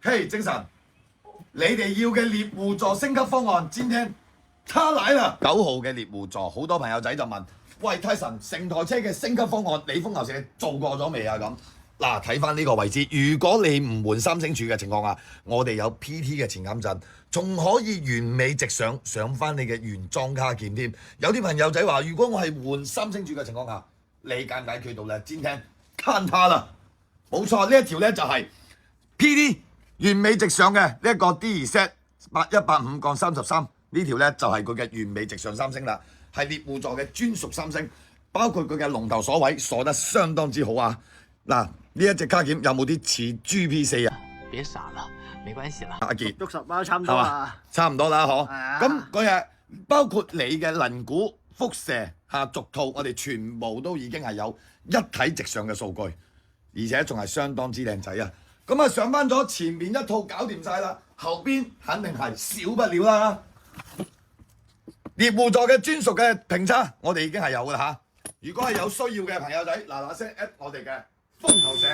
嘿，精神，你哋要嘅獵戶座升級方案，今天他來啦！9號嘅獵戶座，好多朋友仔就問：喂，泰臣，成台車嘅升級方案，你風牛社做過咗未啊？咁嗱，睇翻呢個位置，如果你唔換三星柱嘅情況下，我哋有 PT 嘅前減震，仲可以完美直上翻你嘅原裝卡件添。有啲朋友仔話：如果我係換三星柱嘅情況下，你解唔解決到咧？今天看他啦！冇錯，呢一條咧就係 PD 完美直上嘅呢一個 D2Z8185-33呢條咧就係佢嘅完美直上三星啦，係獵戶座嘅專屬三星，包括佢嘅龍頭鎖位鎖得相當之好啊！嗱，呢一隻卡件有冇啲似 GP4啊？別傻了，沒關係啦。阿傑60啦，差唔多啦。差唔多啦，嗬。啊咁嗰日包括你嘅輪毂、輻射續套，我哋全部都已經係有一體直上嘅數據，而且仲係相當之靚仔啊！咁啊上翻咗前面一套搞掂晒啦，後邊肯定係少不了啦。獵戶座嘅專屬嘅評測，我哋已經係有㗎啦嚇。如果係有需要嘅朋友仔，嗱嗱聲 at 我哋嘅風頭社。